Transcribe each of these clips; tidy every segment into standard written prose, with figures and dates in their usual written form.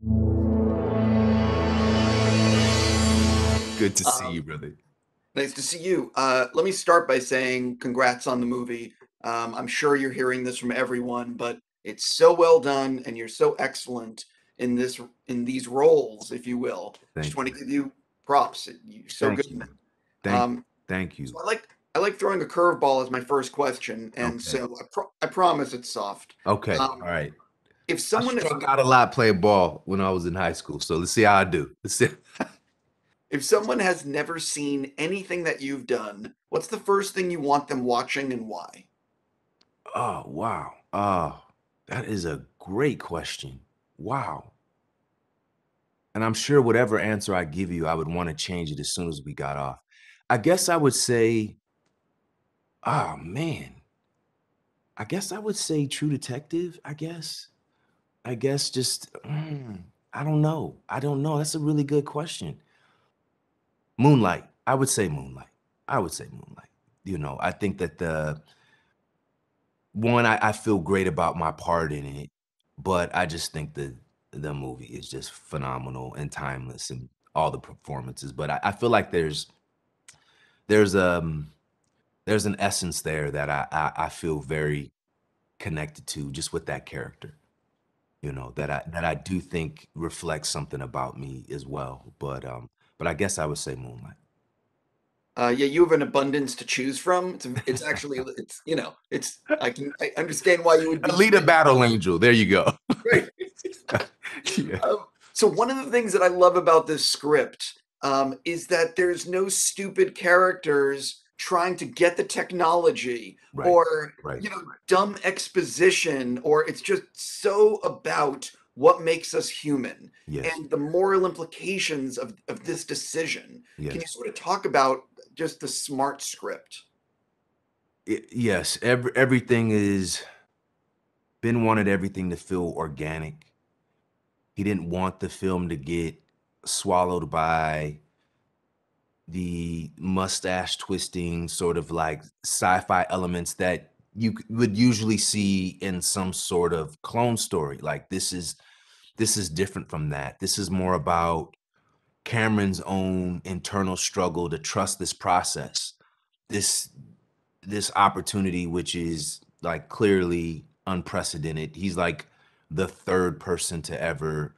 Good to see you, Um, brother. Nice to see you. Let me start by saying congrats on the movie. I'm sure you're hearing this from everyone, but it's so well done, and you're so excellent in this in these roles, if you will. Just Thank want you. to give you props. You're so good Thank in you. it. Thank Um, thank so you. I like throwing a curveball as my first question, and Okay. so I promise it's soft. Okay. Um, All right. if I someone has struck out a lot playing ball when I was in high school. So let's see how I do. Let's see. if someone has never seen anything that you've done, what's the first thing you want them watching and why? Oh, wow. That is a great question. Wow. And I'm sure whatever answer I give you, I would want to change it as soon as we got off. I guess I would say, oh man. I guess I would say True Detective, I guess. I guess just I don't know. I don't know. That's a really good question. Moonlight. I would say Moonlight. I would say Moonlight. I think that I feel great about my part in it, but I just think the movie is just phenomenal and timeless and all the performances. But I feel like there's there's an essence there that I feel very connected to just with that character. That I do think reflects something about me as well. But I guess I would say Moonlight. Yeah, you have an abundance to choose from. It's actually I understand why you would be Alita smitten. Battle Angel. There you go. Right. Yeah. So one of the things that I love about this script is that there's no stupid characters trying to get the technology Right. or Right. dumb exposition, or it's just so about what makes us human Yes. and the moral implications of this decision. Can you Yes. sort of talk about just the smart script? Yes. Everything is Ben wanted everything to feel organic. He didn't want the film to get swallowed by the mustache twisting sort of like sci-fi elements that would usually see in some sort of clone story. Like this is different from that. This is more about Cameron's own internal struggle to trust this process, this this opportunity, which is like clearly unprecedented. He's like the third person to ever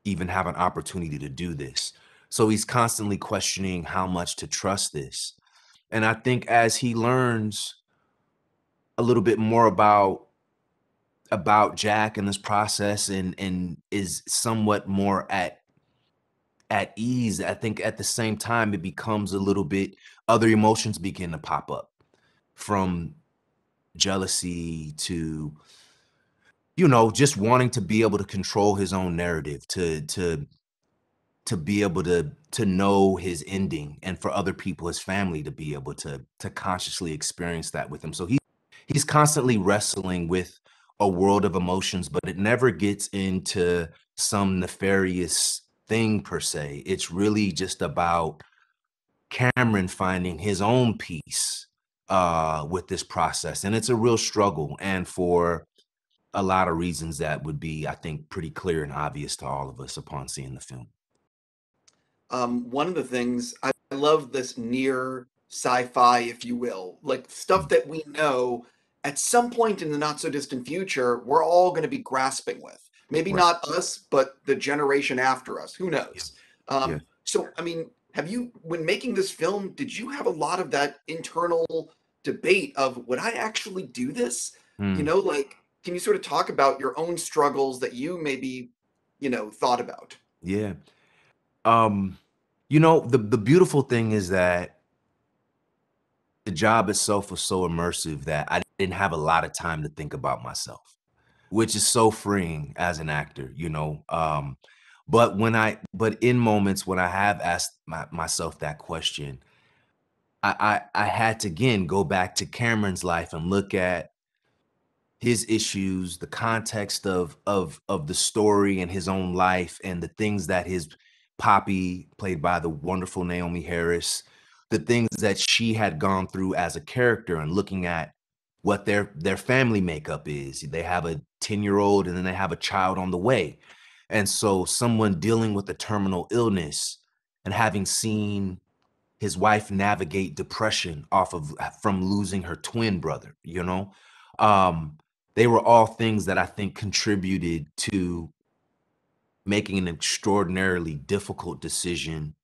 even have an opportunity to do this. So he's constantly questioning how much to trust this. And I think as he learns a little bit more about Jack and this process and is somewhat more at ease, I think at the same time it becomes a little bit other emotions begin to pop up from jealousy to just wanting to be able to control his own narrative, to be able to know his ending, and for other people, his family, to be able to consciously experience that with him. So he's constantly wrestling with a world of emotions, but it never gets into some nefarious thing per se. It's really just about Cameron finding his own peace with this process. And it's a real struggle. And for a lot of reasons that would be, I think, pretty clear and obvious to all of us upon seeing the film. One of the things I love this near sci-fi, if you will, like stuff Mm. that we know at some point in the not so distant future, we're all going to be grasping with. Maybe Right. not us, but the generation after us. Who Yeah. knows? Yeah. So, I mean, when making this film, did you have a lot of that internal debate of would I actually do this? Mm. Like, can you sort of talk about your own struggles that you maybe, thought about? Yeah. Um, the beautiful thing is that the job itself was so immersive that I didn't have a lot of time to think about myself, which is so freeing as an actor. But in moments when I have asked myself that question, I had to again go back to Cameron's life and look at his issues, the context of the story and his own life, and the things that his Poppy, played by the wonderful Naomie Harris, the things that she had gone through as a character, and looking at what their family makeup is. They have a 10-year-old and then they have a child on the way. And so someone dealing with a terminal illness and having seen his wife navigate depression from losing her twin brother, um, they were all things that I think contributed to making an extraordinarily difficult decision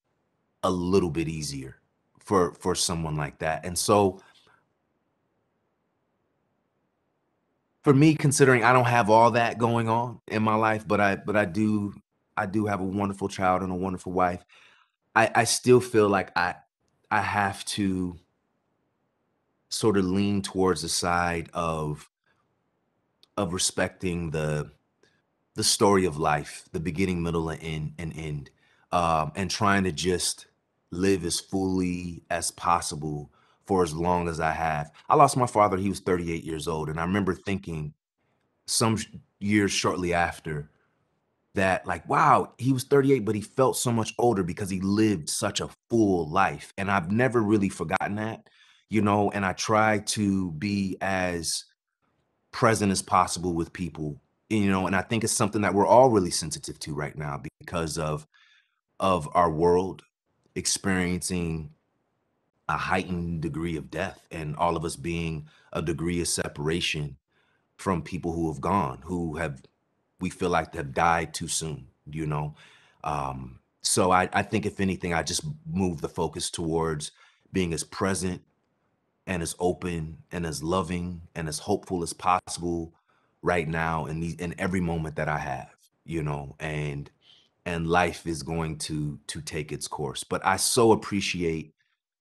a little bit easier for someone like that. And so for me, considering I don't have all that going on in my life, but I do have a wonderful child and a wonderful wife. I still feel like I have to sort of lean towards the side of respecting the story of life, the beginning, middle, and end, and trying to just live as fully as possible for as long as I have. I lost my father, he was 38 years old, and I remember thinking some years shortly after that, like, wow, he was 38, but he felt so much older because he lived such a full life. And I've never really forgotten that, and I try to be as present as possible with people, and I think it's something that we're all really sensitive to right now because of our world experiencing a heightened degree of death and all of us being a degree of separation from people who have gone, who have we feel like have died too soon. So I think if anything, I just move the focus towards being as present and as open and as loving and as hopeful as possible right now in every moment that I have, and life is going to take its course. But I so appreciate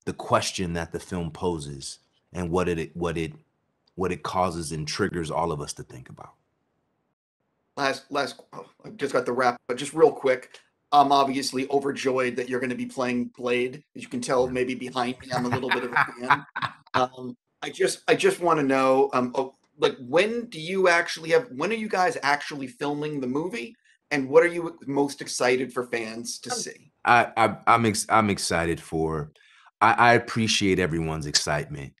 the question that the film poses and what it causes and triggers all of us to think about. Oh, I just got the wrap, but just real quick, I'm obviously overjoyed that you're going to be playing Blade. As you can tell, maybe behind me, I'm a little bit of a fan. I just want to know, like, when are you guys actually filming the movie, and what are you most excited for fans to see? I'm excited I appreciate everyone's excitement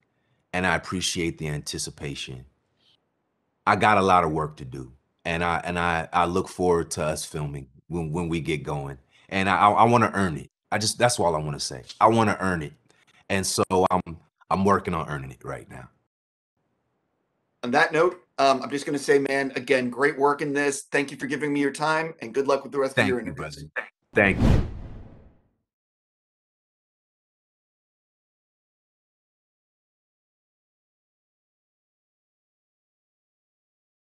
and I appreciate the anticipation. I got a lot of work to do, and I look forward to us filming when we get going. And I want to earn it. That's all I want to say. I want to earn it, and so I'm working on earning it right now. On that note, I'm just going to say, man, again, great work in this. Thank you for giving me your time, and good luck with the rest of Thank your you, brother. interviews. Thank you.